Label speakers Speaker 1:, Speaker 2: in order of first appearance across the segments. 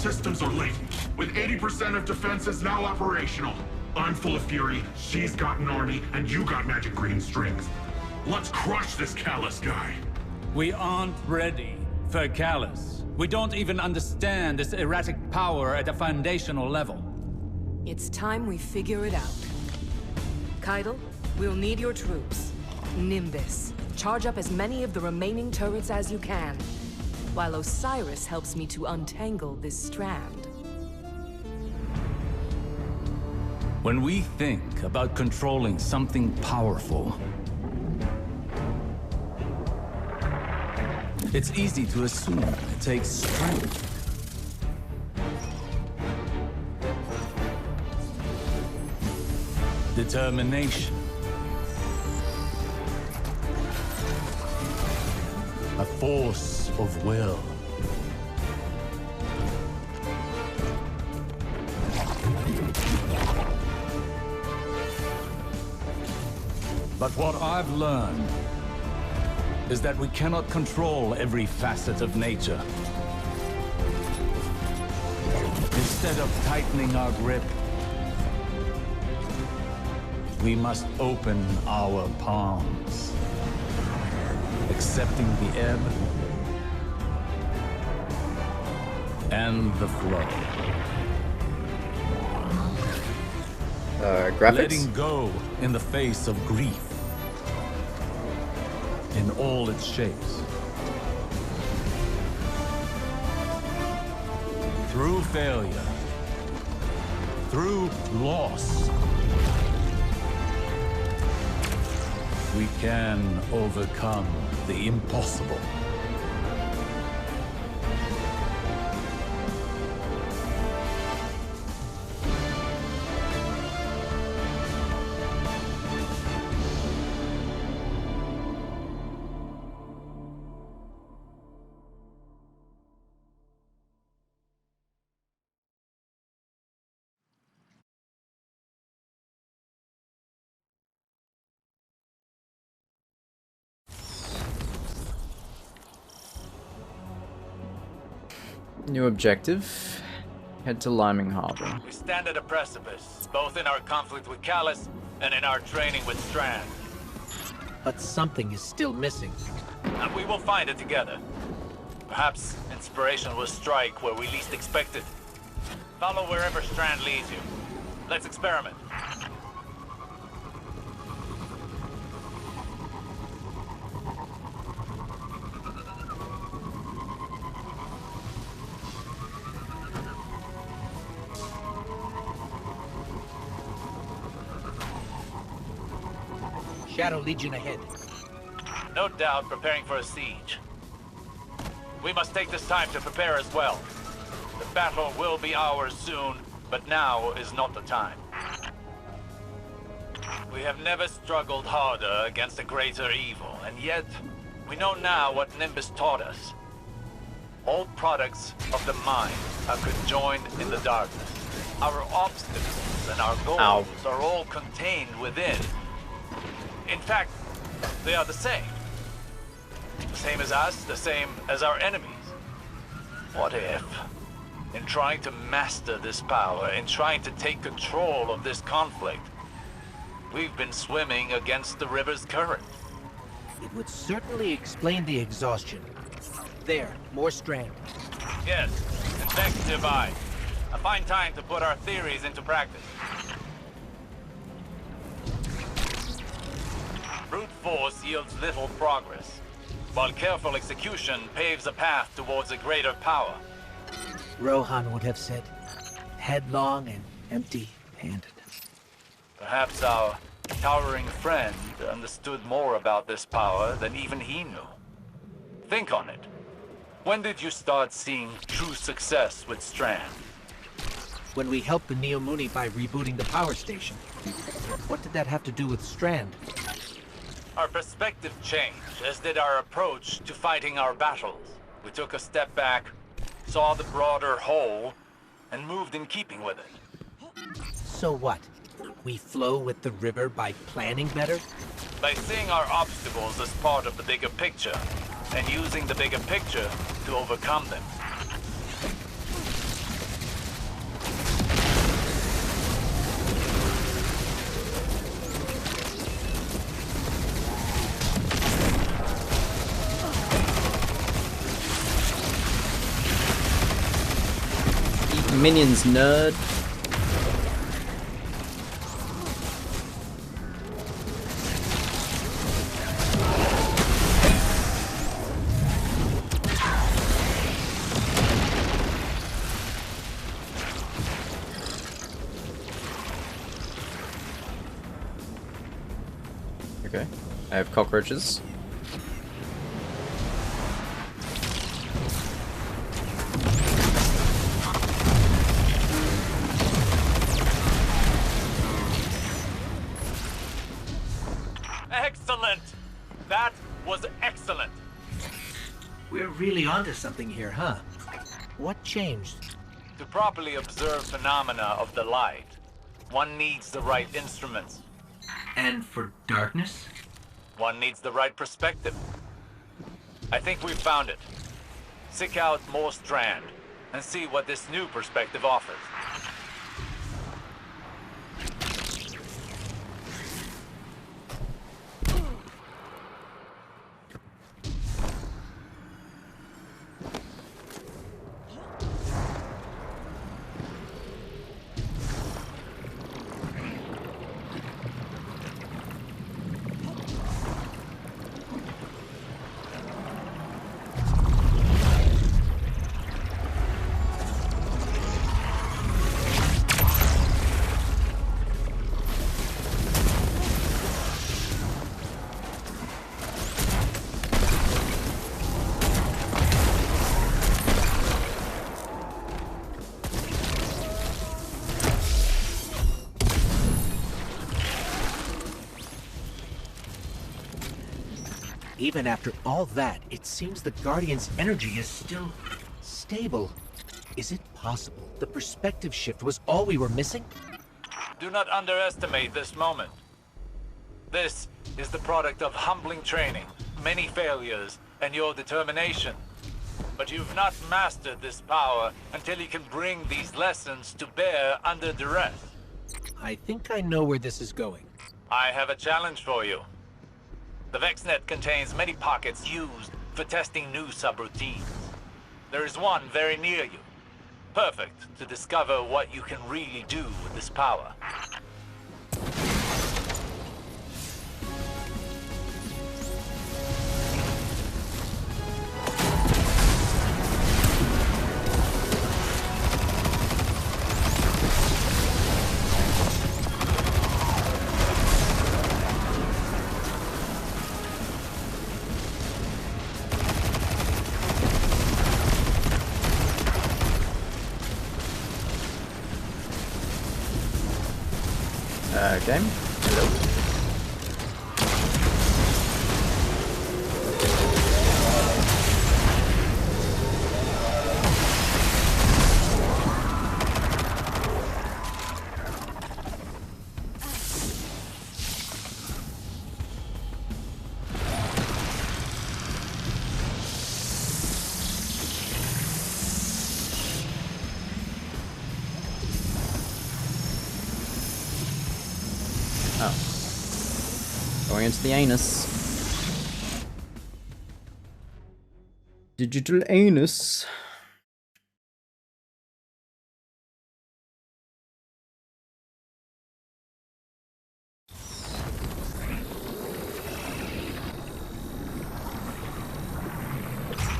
Speaker 1: systems are latent, with 80% of defenses now operational. I'm full of fury, she's got an army, and you got magic green strings. Let's crush this Callus guy.
Speaker 2: We aren't ready for Callus. We don't even understand this erratic power at a foundational level.
Speaker 3: It's time we figure it out. Keitel, we'll need your troops. Nimbus, charge up as many of the remaining turrets as you can, while Osiris helps me to untangle this strand.
Speaker 2: When we think about controlling something powerful, it's easy to assume it takes strength. Determination. A force of will. But what I've learned is that we cannot control every facet of nature. Instead of tightening our grip, we must open our palms, accepting the ebb and the flow.
Speaker 4: Graphics?
Speaker 2: Letting go in the face of grief, in all its shapes. Through failure, through loss, we can overcome the impossible.
Speaker 4: New objective. Head to Liming Harbor.
Speaker 5: We stand at a precipice, both in our conflict with Callus and in our training with Strand.
Speaker 6: But something is still missing.
Speaker 5: And we will find it together. Perhaps inspiration will strike where we least expect it. Follow wherever Strand leads you. Let's experiment.
Speaker 6: Shadow Legion ahead.
Speaker 5: No doubt preparing for a siege. We must take this time to prepare as well. The battle will be ours soon, but now is not the time. We have never struggled harder against a greater evil, and yet we know now what Nimbus taught us. All products of the mind are conjoined in the darkness. Our obstacles and our goals are all contained within. In fact, they are the same. The same as us, the same as our enemies. What if, in trying to master this power, in trying to take control of this conflict, we've been swimming against the river's current?
Speaker 6: It would certainly explain the exhaustion. There, more Strand.
Speaker 5: Yes, consecutive eye. A fine time to put our theories into practice. Brute force yields little progress, while careful execution paves a path towards a greater power.
Speaker 6: Rohan would have said, headlong and empty-handed.
Speaker 5: Perhaps our towering friend understood more about this power than even he knew. Think on it. When did you start seeing true success with Strand?
Speaker 6: When we helped the Neomuni by rebooting the power station. What did that have to do with Strand?
Speaker 5: Our perspective changed, as did our approach to fighting our battles. We took a step back, saw the broader whole, and moved in keeping with it.
Speaker 6: So what? We flow with the river by planning better?
Speaker 5: By seeing our obstacles as part of the bigger picture, and using the bigger picture to overcome them.
Speaker 4: minions, nerd. Okay, I have cockroaches.
Speaker 5: Excellent! That was excellent.
Speaker 6: We're really onto something here, huh? What changed?
Speaker 5: To properly observe phenomena of the light, one needs the right instruments.
Speaker 6: And for darkness?
Speaker 5: One needs the right perspective. I think we've found it. Seek out more Strand and see what this new perspective offers.
Speaker 6: Even after all that, it seems the Guardian's energy is still stable. Is it possible the perspective shift was all we were missing?
Speaker 5: Do not underestimate this moment. This is the product of humbling training, many failures, and your determination. But you've not mastered this power until you can bring these lessons to bear under duress.
Speaker 6: I think I know where this is going.
Speaker 5: I have a challenge for you. The VexNet contains many pockets used for testing new subroutines. There is one very near you. Perfect to discover what you can really do with this power.
Speaker 4: Game. Hello. Going into the anus. Digital anus.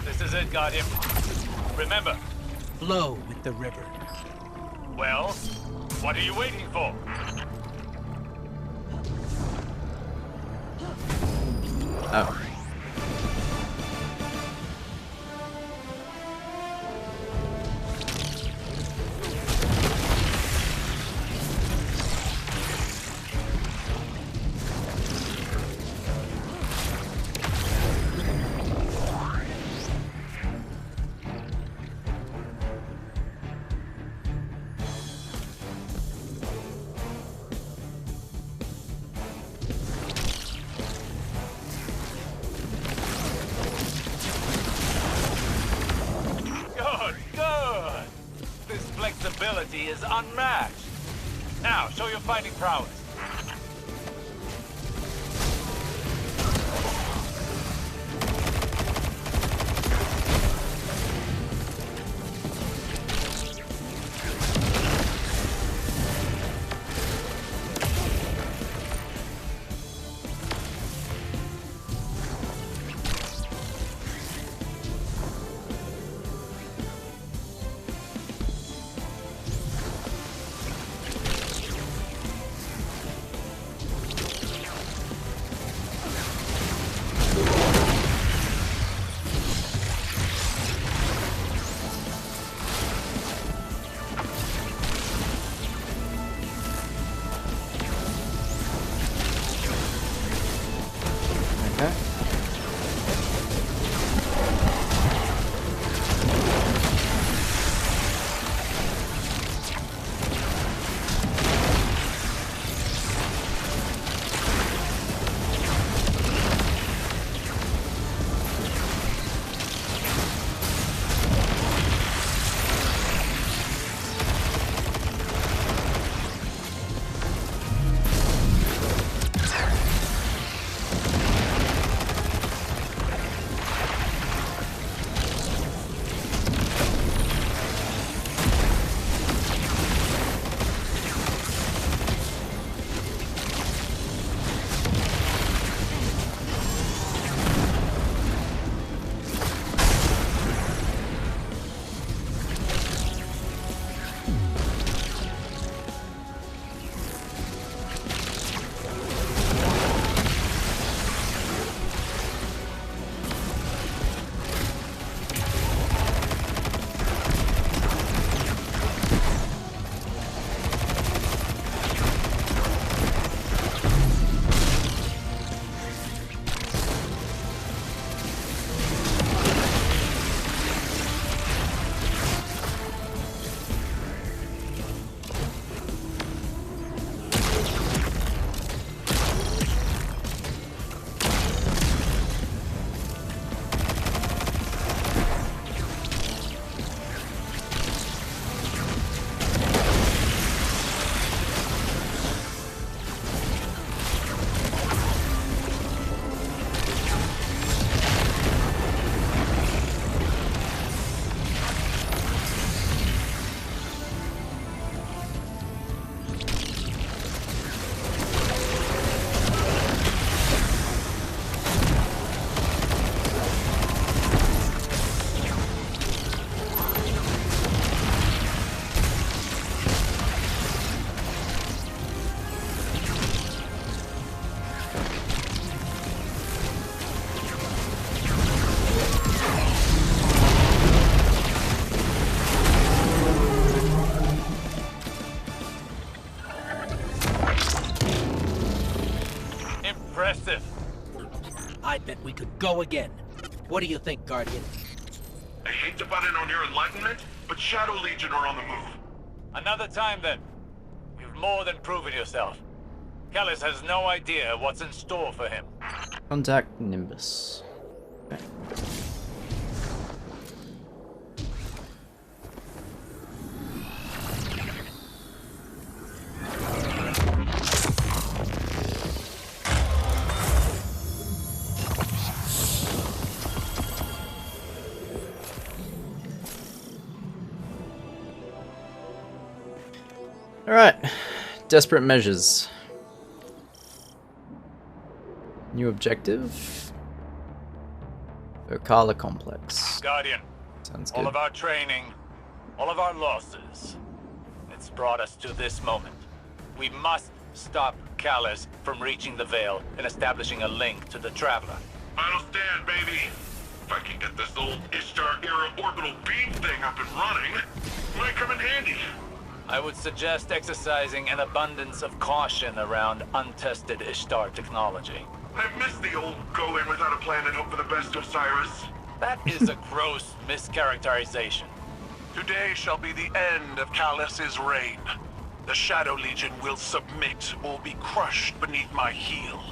Speaker 5: This is it, Guardian. Remember.
Speaker 6: Flow with the river.
Speaker 5: Well, what are you waiting for?
Speaker 4: Oh.
Speaker 5: Ability is unmatched. Now, show your fighting prowess.
Speaker 4: Okay.
Speaker 5: Impressive.
Speaker 6: I bet we could go again. What do you think, Guardian?
Speaker 1: I hate to butt in on your enlightenment, but Shadow Legion are on the move.
Speaker 5: Another time then. You've more than proven yourself. Callus has no idea what's in store for him.
Speaker 4: Contact Nimbus. Okay. Alright. Desperate measures. New objective? Ocala Complex.
Speaker 5: Guardian,
Speaker 4: Sounds good.
Speaker 5: all of our training, all of our losses, it's brought us to this moment. We must stop Callus from reaching the Veil and establishing a link to the Traveler.
Speaker 1: Final stand, baby. If I can get this old Ishtar-era orbital beam thing up and running, might come in handy.
Speaker 5: I would suggest exercising an abundance of caution around untested Ishtar technology.
Speaker 1: I miss the old go in without a plan and hope for the best, Osiris.
Speaker 5: That is a gross mischaracterization.
Speaker 1: Today shall be the end of Callus's reign. The Shadow Legion will submit or be crushed beneath my heel.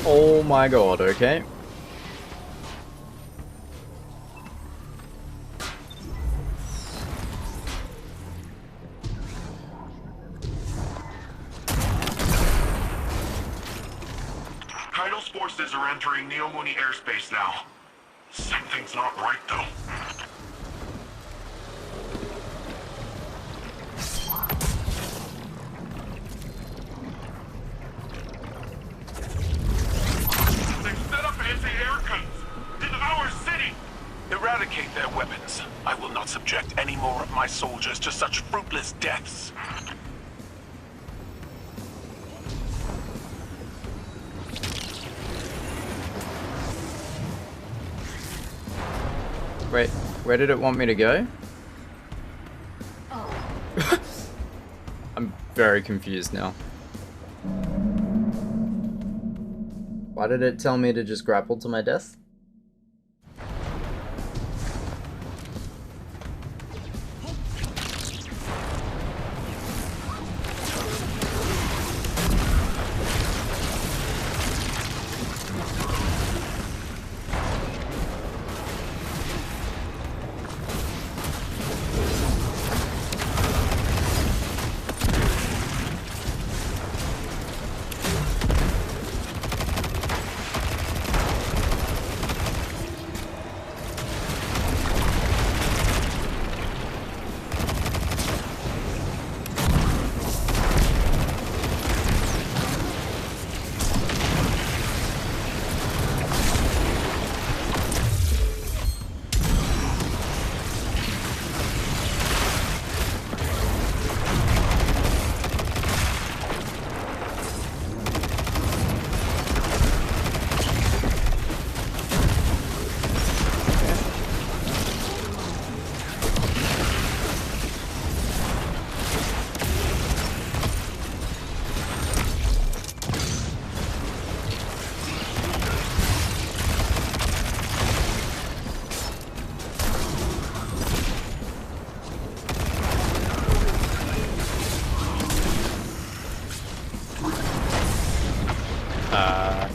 Speaker 4: Oh my god, okay.
Speaker 1: Kaido's forces are entering Neomuni airspace now. Something's not right, though. They've set up anti-air guns in our city!
Speaker 7: Eradicate their weapons. I will not subject any more of my soldiers to such fruitless deaths.
Speaker 4: Wait, where did it want me to go? I'm very confused now. Why did it tell me to just grapple to my death?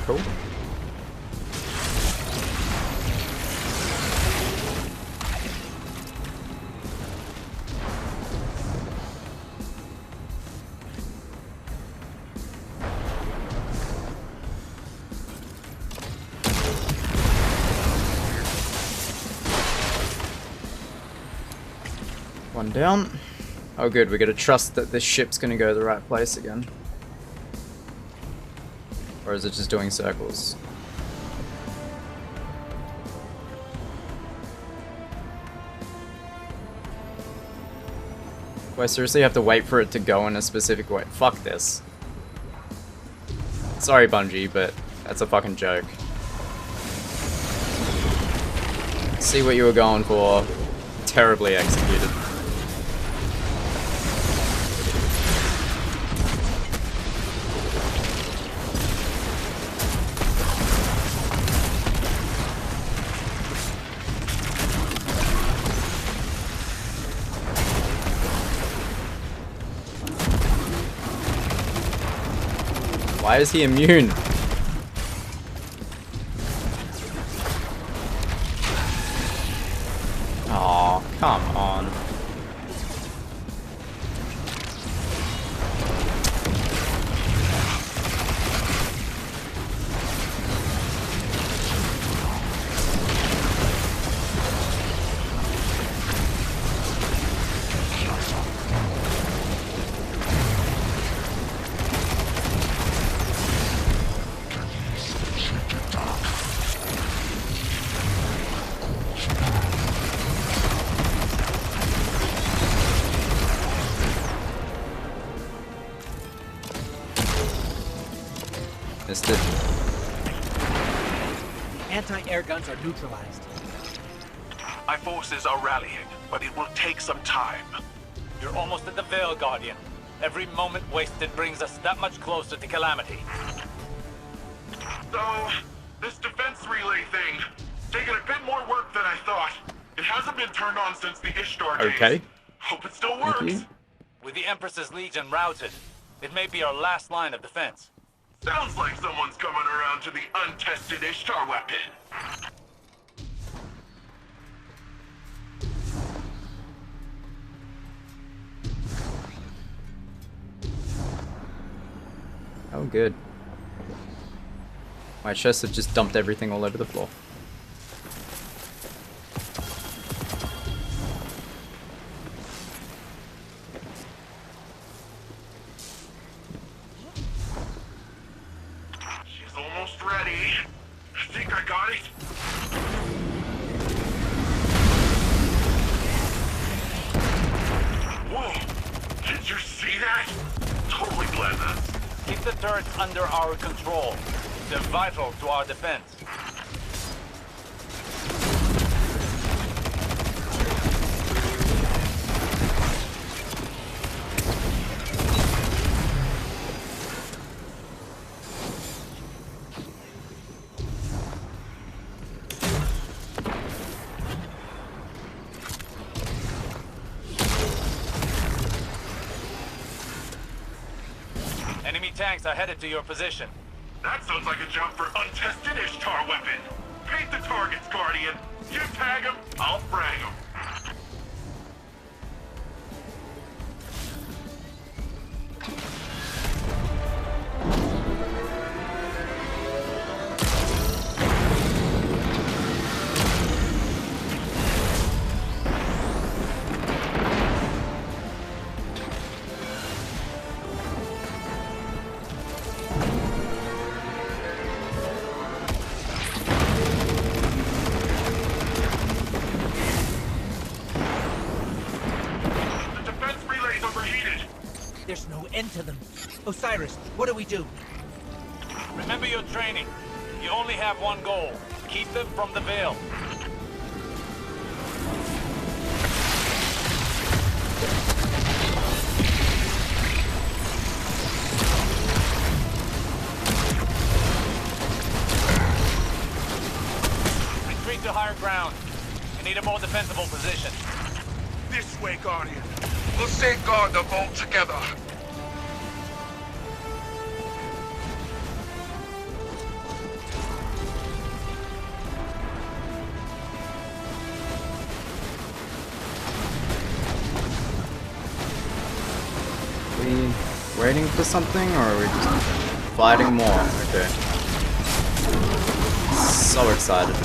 Speaker 4: Cool. One down. Oh good, we gotta trust that this ship's gonna go to the right place again. Or is it just doing circles? Do I seriously have to wait for it to go in a specific way? Fuck this. Sorry Bungie, but that's a fucking joke. See what you were going for. Terribly executed. Why is he immune? Aw, come on. Missed it.
Speaker 6: Anti-air guns are neutralized.
Speaker 7: My forces are rallying, but it will take some time.
Speaker 5: You're almost at the Veil, Guardian. Every moment wasted brings us that much closer to Calamity.
Speaker 1: So, this defense relay thing, taking a bit more work than I thought. It hasn't been turned on since the Ishtar days.
Speaker 4: Okay.
Speaker 1: Hope it still
Speaker 4: Thank
Speaker 1: works.
Speaker 4: you.
Speaker 5: With the Empress's Legion routed, it may be our last line of defense.
Speaker 1: Sounds like someone's coming around to the untested Ishtar weapon.
Speaker 4: Oh, good. My chests have just dumped everything all over the floor.
Speaker 1: She's almost ready. I think I got it. Whoa! Did you see that? Totally blend us.
Speaker 5: Keep the turrets under our control. They're vital to our defense. Enemy tanks are headed to your position.
Speaker 1: That sounds like a job for untested Ishtar weapon. Paint the targets, Guardian. You tag them, I'll frag them.
Speaker 6: There's no end to them. Osiris, what do we do?
Speaker 5: Remember your training. You only have one goal. Keep them from the Veil. Retreat to higher ground. You need a more defensible position.
Speaker 7: This way, Guardian. We'll safeguard the vault together.
Speaker 4: We waiting for something, or are we just fighting more? Okay. So excited.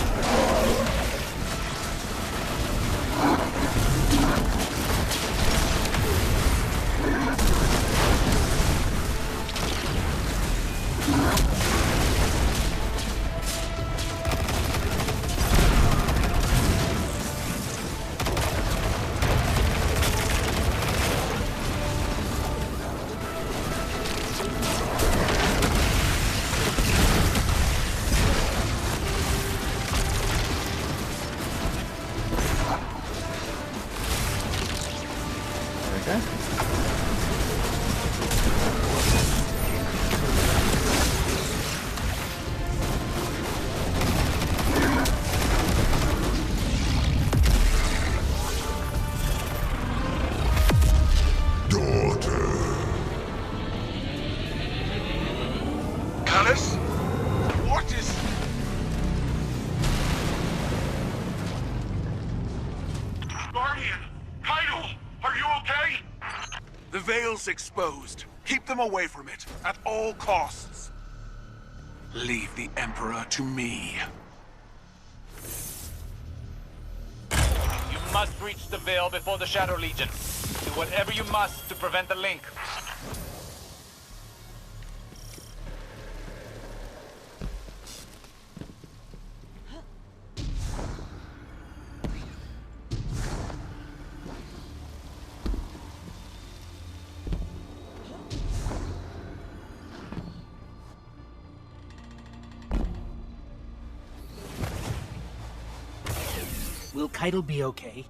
Speaker 4: Okay.
Speaker 7: Callus? What is...
Speaker 1: Guardian! Tidal! Are you okay?
Speaker 7: The Veil's exposed. Keep them away from it, at all costs. Leave the Emperor to me.
Speaker 5: You must reach the Veil before the Shadow Legion. Do whatever you must to prevent the link.
Speaker 6: Will Keitel be okay?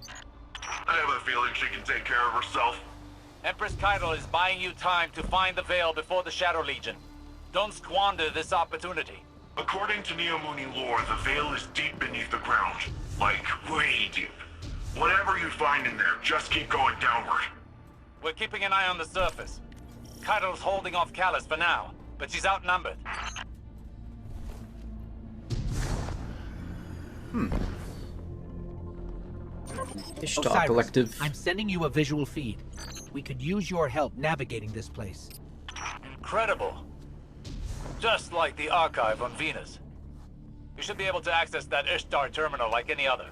Speaker 1: I have a feeling she can take care of herself.
Speaker 5: Empress Keitel is buying you time to find the Veil before the Shadow Legion. Don't squander this opportunity.
Speaker 1: According to Neomuni lore, the Veil is deep beneath the ground. Like, way deep. Whatever you find in there, just keep going downward.
Speaker 5: We're keeping an eye on the surface. Keitel's holding off Callus for now, but she's outnumbered.
Speaker 4: Ishtar
Speaker 6: Osiris,
Speaker 4: Collective.
Speaker 6: I'm sending you a visual feed. We could use your help navigating this place.
Speaker 5: Incredible. Just like the archive on Venus. You should be able to access that Ishtar terminal like any other.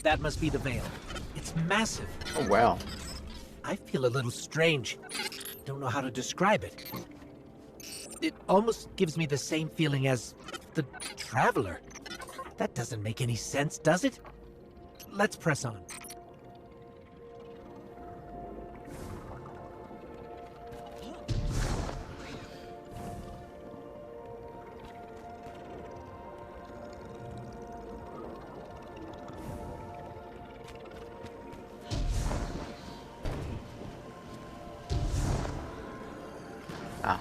Speaker 6: That must be the veil. It's massive.
Speaker 4: Oh, wow.
Speaker 6: I feel a little strange. Don't know how to describe it. It almost gives me the same feeling as the Traveler. That doesn't make any sense, does it? Let's press on.
Speaker 4: Ah.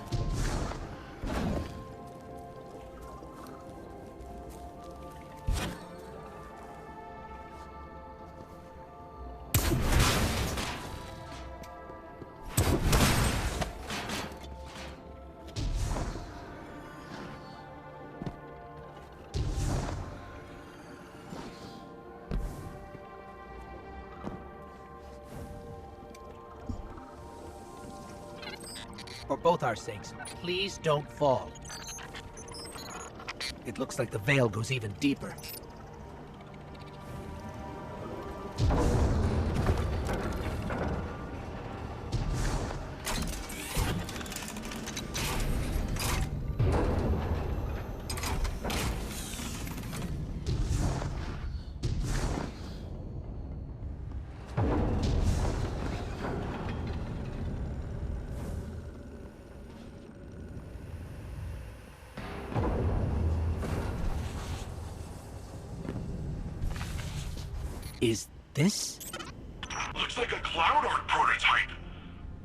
Speaker 6: For both our sakes, please don't fall. It looks like the veil goes even deeper. Is this?
Speaker 1: Looks like a cloud art prototype.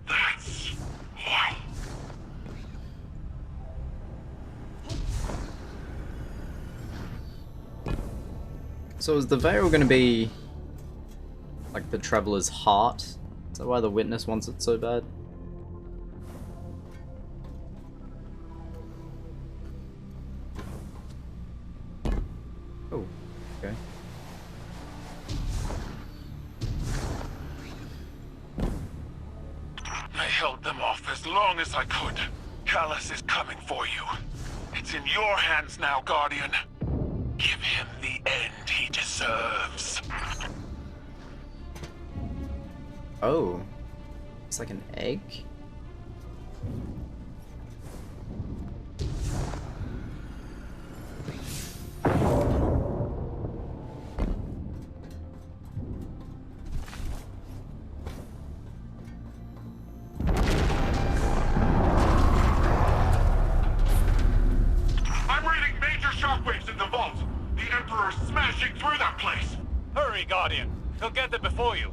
Speaker 1: That's... wow.
Speaker 4: So is the veil going to be like the Traveler's heart? Is that why the Witness wants it so bad? Oh, okay.
Speaker 7: I held them off as long as I could. Callus is coming for you. It's in your hands now, Guardian. Give him the end he deserves.
Speaker 4: Oh. It's like an egg?
Speaker 1: I'm reading major shockwaves in the vault. The Emperor's smashing through that place.
Speaker 5: Hurry, Guardian. He'll get there before you.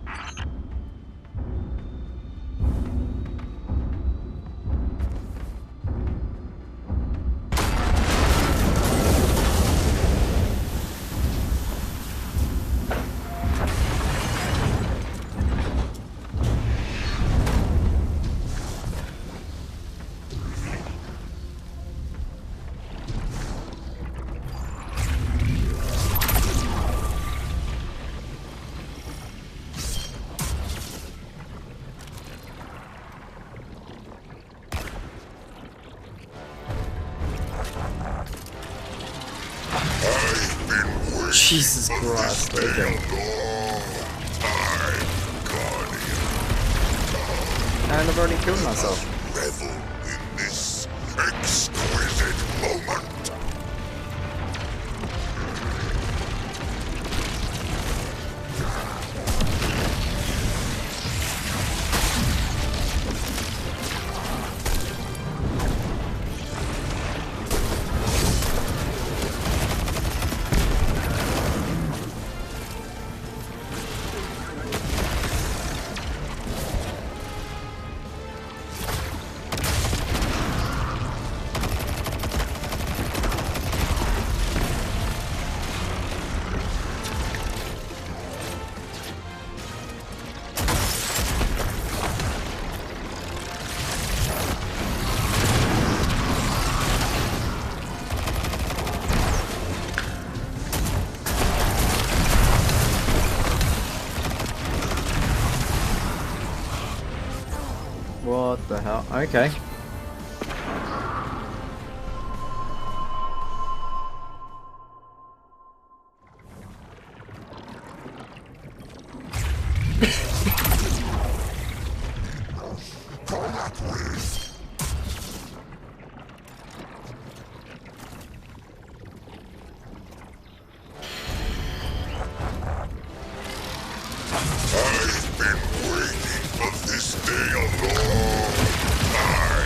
Speaker 4: Jesus Christ, okay. And I've already killed myself.
Speaker 8: Revel in this exquisite moment.
Speaker 4: the hell? Okay.
Speaker 8: I've been waiting for this day a long time.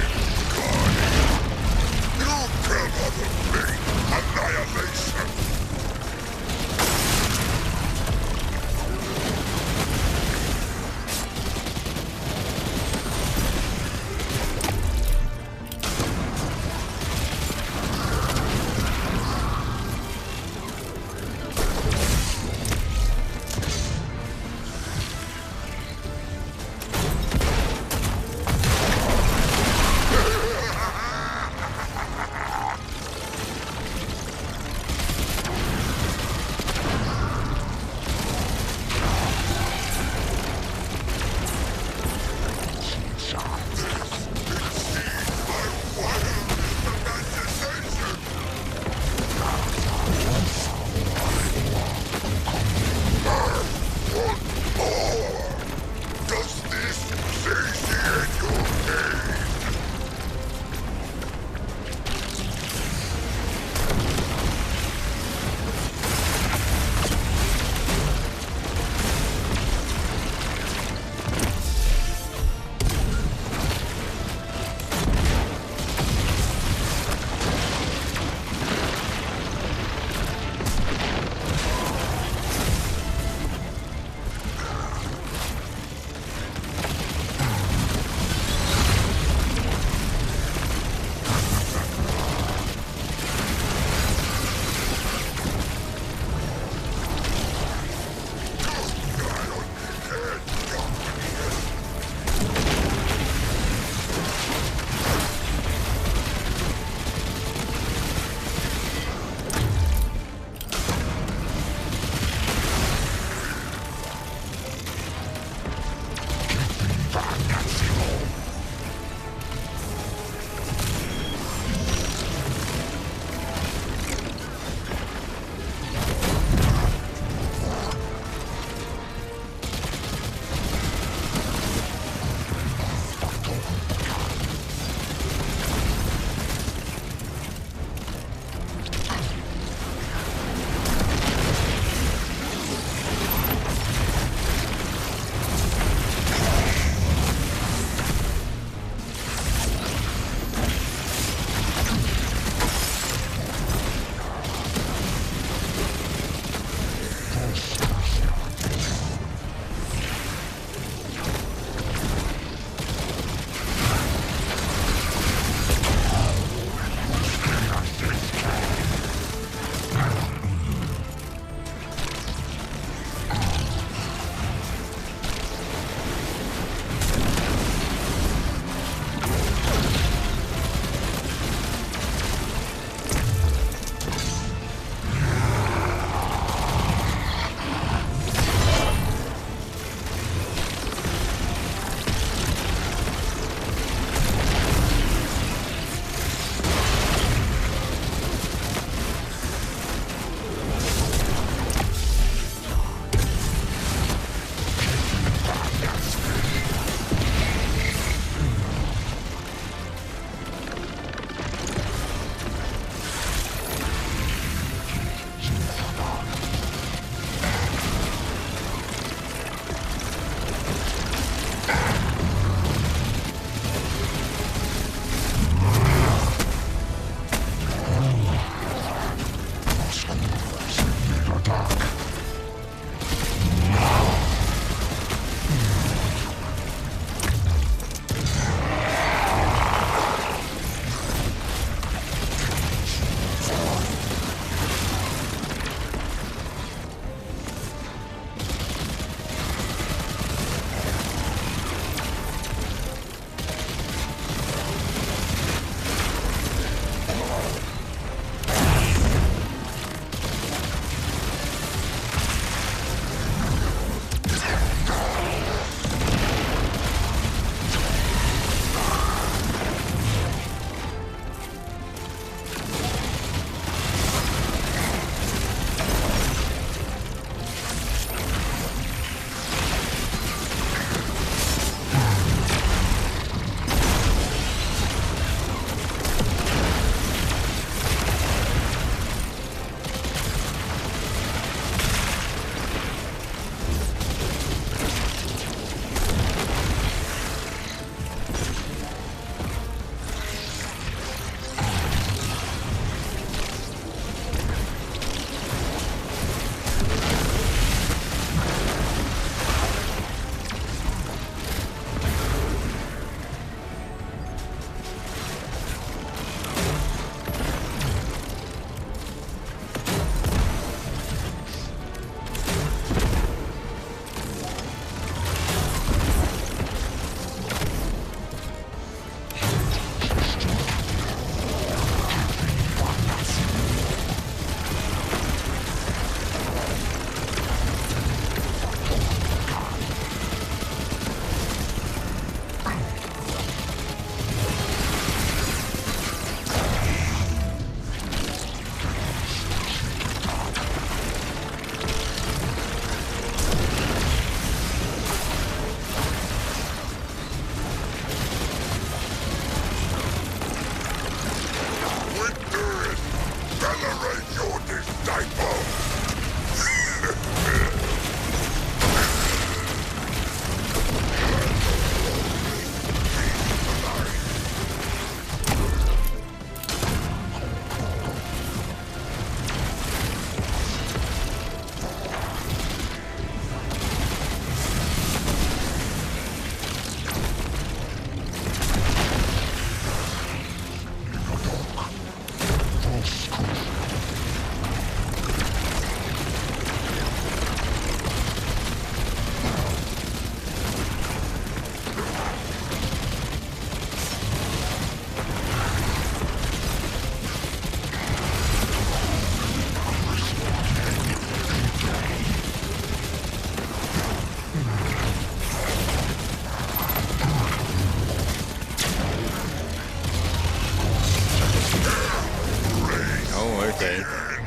Speaker 4: Okay.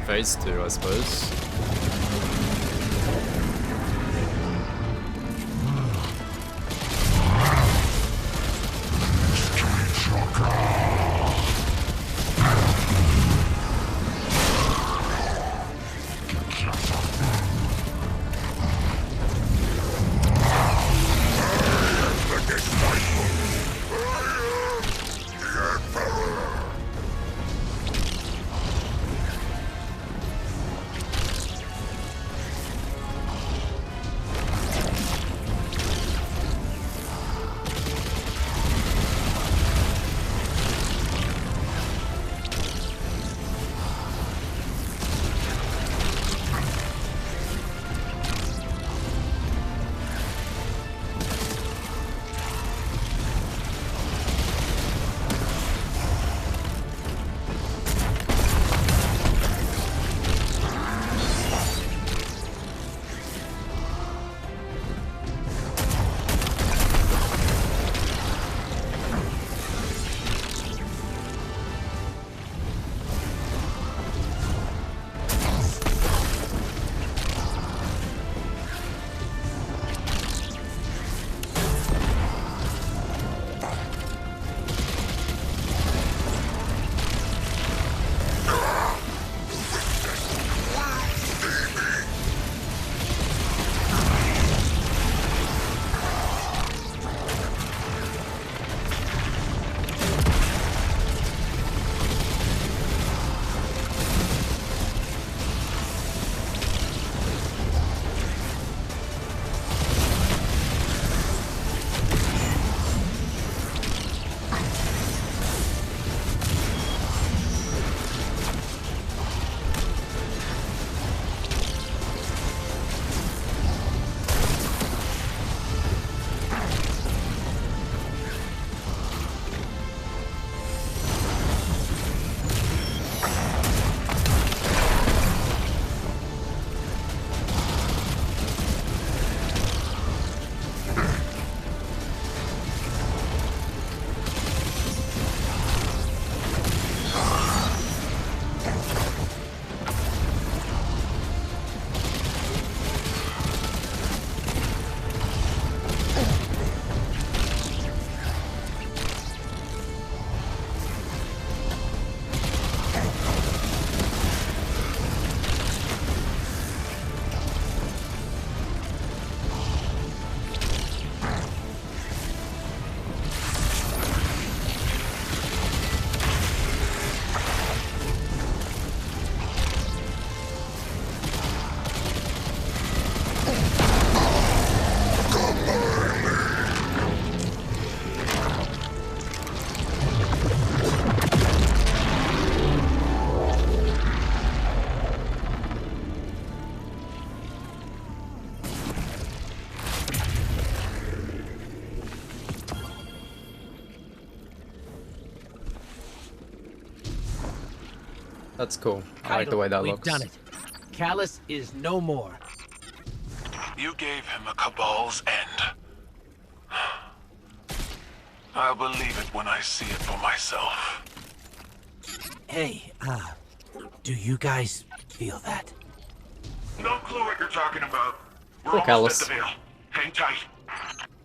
Speaker 4: Phase 2, I suppose. That's cool. I like the way that looks.
Speaker 6: We've done it. Callus is no more.
Speaker 7: You gave him a Cabal's end. I'll believe it when I see it for myself.
Speaker 6: Hey, do you guys feel that?
Speaker 1: No clue what you're talking about. We're
Speaker 4: Poor
Speaker 1: almost
Speaker 4: Callus.
Speaker 1: at the veil. Hang tight.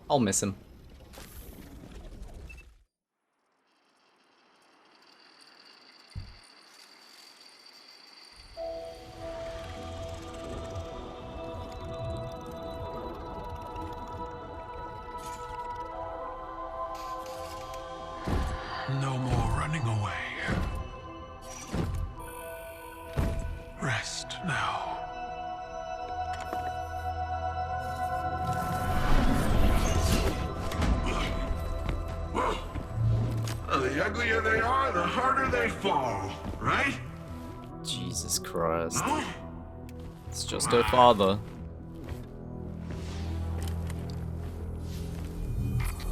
Speaker 4: I'll miss him.
Speaker 7: No more running away. Rest now.
Speaker 1: The uglier they are, the harder they fall, right?
Speaker 4: Jesus Christ.
Speaker 1: Huh?
Speaker 4: It's just her father.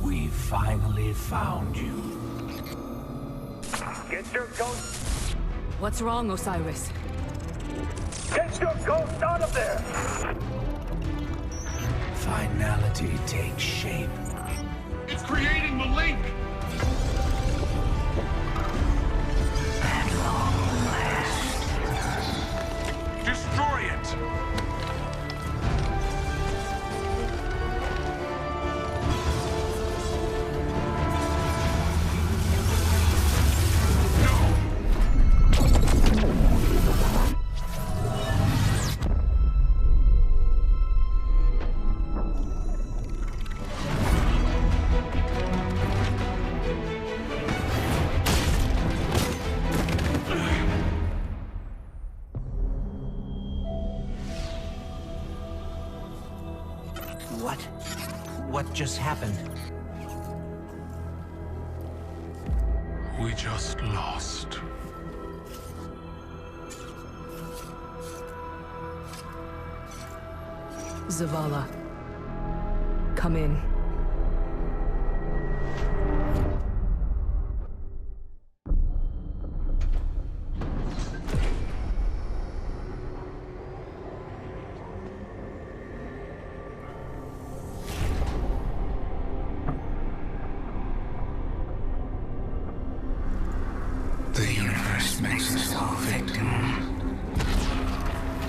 Speaker 6: We finally found you.
Speaker 9: Get your ghost!
Speaker 3: What's wrong, Osiris?
Speaker 9: Get your ghost out of there!
Speaker 6: Finality takes shape.
Speaker 1: It's creating the link!
Speaker 9: At long last,
Speaker 6: what just happened.
Speaker 7: We just lost.
Speaker 3: Zavala. Come in.
Speaker 10: The universe makes us all victim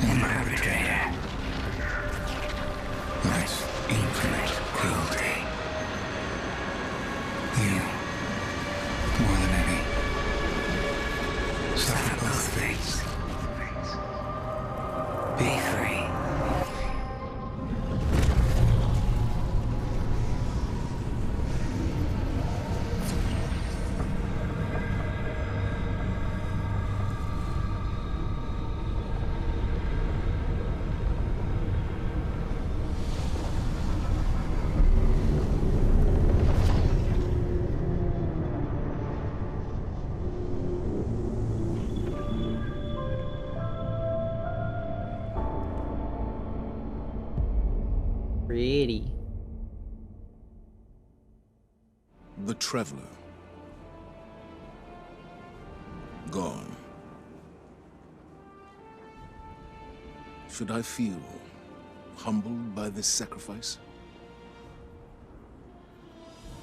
Speaker 10: and perpetrator. That's infinite cruelty. You, more than any, suffer both fates. Be free.
Speaker 4: Pretty.
Speaker 11: The Traveler. Gone. Should I feel humbled by this sacrifice?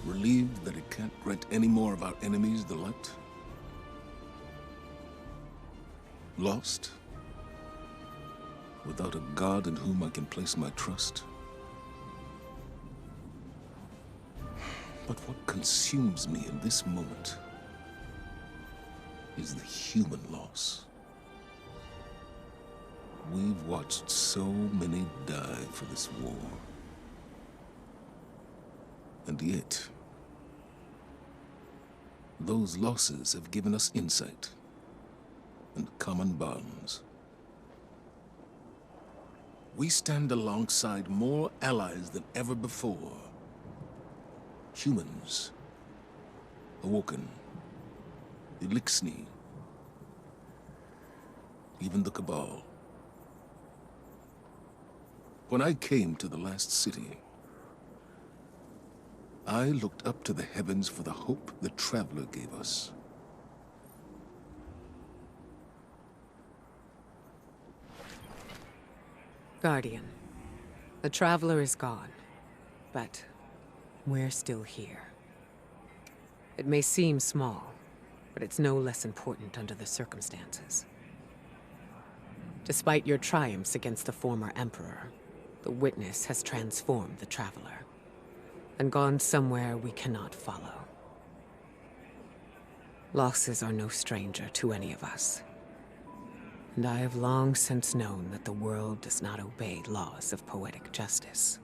Speaker 11: Relieved that it can't grant any more of our enemies the light? Lost? Without a god in whom I can place my trust? But what consumes me in this moment is the human loss. We've watched so many die for this war. And yet, those losses have given us insight and common bonds. We stand alongside more allies than ever before. Humans, Awoken, Elixni, even the Cabal. When I came to the last city, I looked up to the heavens for the hope the Traveler gave us.
Speaker 3: Guardian, the Traveler is gone, but we're still here. It may seem small, but it's no less important under the circumstances. Despite your triumphs against the former Emperor, the Witness has transformed the Traveler, and gone somewhere we cannot follow. Losses are no stranger to any of us, and I have long since known that the world does not obey laws of poetic justice,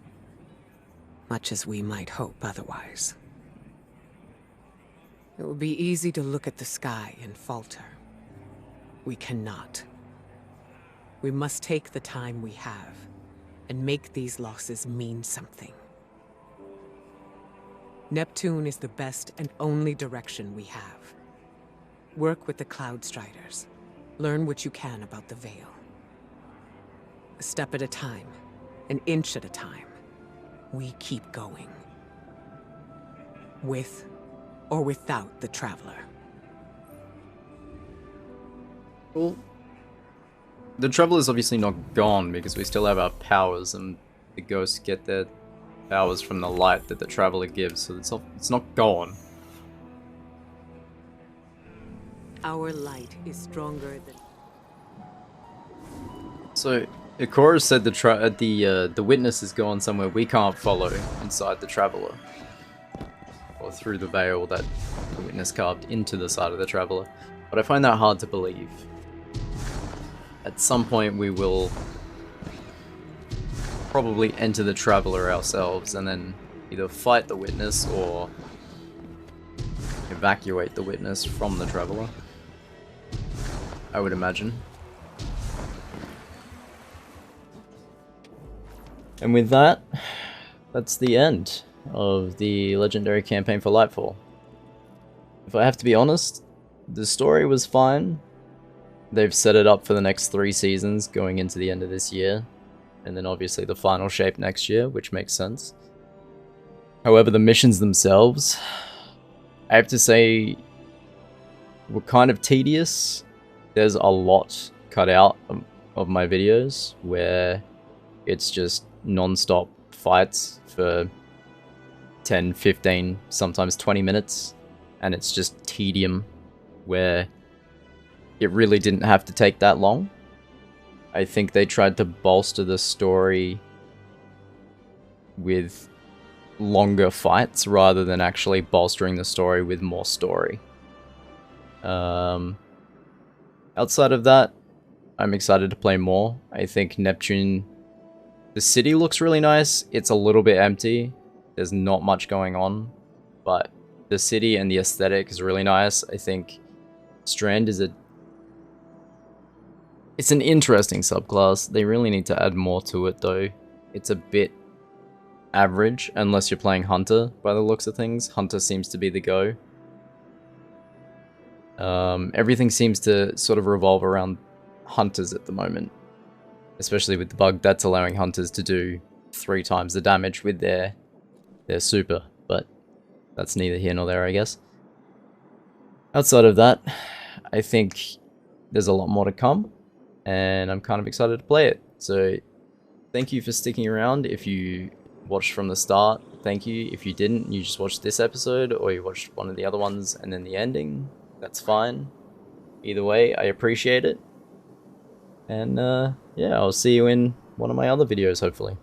Speaker 3: much as we might hope otherwise. It would be easy to look at the sky and falter. We cannot. We must take the time we have and make these losses mean something. Neptune is the best and only direction we have. Work with the Cloud Striders. Learn what you can about the Veil. A step at a time, an inch at a time. We keep going. With or without the Traveler.
Speaker 4: Well, the Traveler's obviously not gone because we still have our powers, and the ghosts get their powers from the light that the Traveler gives, so it's not gone.
Speaker 3: Our light is stronger than...
Speaker 4: So, Ikora said the Witness is gone somewhere we can't follow inside the Traveler. Or through the veil that the Witness carved into the side of the Traveler. But I find that hard to believe. At some point we will probably enter the Traveler ourselves and then either fight the Witness or evacuate the Witness from the Traveler, I would imagine. And with that, that's the end. of the legendary campaign for Lightfall. If I have to be honest, the story was fine. They've set it up for the next 3 seasons going into the end of this year, and then obviously the final shape next year, which makes sense. However, the missions themselves, I have to say, were kind of tedious. There's a lot cut out of my videos where it's just non-stop fights for 10, 15, sometimes 20 minutes, and it's just tedium where it really didn't have to take that long. I think they tried to bolster the story with longer fights rather than actually bolstering the story with more story. Outside of that, I'm excited to play more. I think Neptune, the city looks really nice. It's a little bit empty. There's not much going on, but the city and the aesthetic is really nice. I think Strand is it's an interesting subclass. They really need to add more to it though. It's a bit average unless you're playing Hunter by the looks of things. Hunter seems to be the go. Everything seems to sort of revolve around Hunters at the moment, especially with the bug that's allowing Hunters to do 3 times the damage with their super, but that's neither here nor there, I guess. Outside of that, I think there's a lot more to come, and I'm kind of excited to play it. So thank you for sticking around. If you watched from the start, thank you. If you didn't, you just watched this episode, or you watched one of the other ones and then the ending, that's fine. Either way, I appreciate it. And yeah, I'll see you in one of my other videos, hopefully.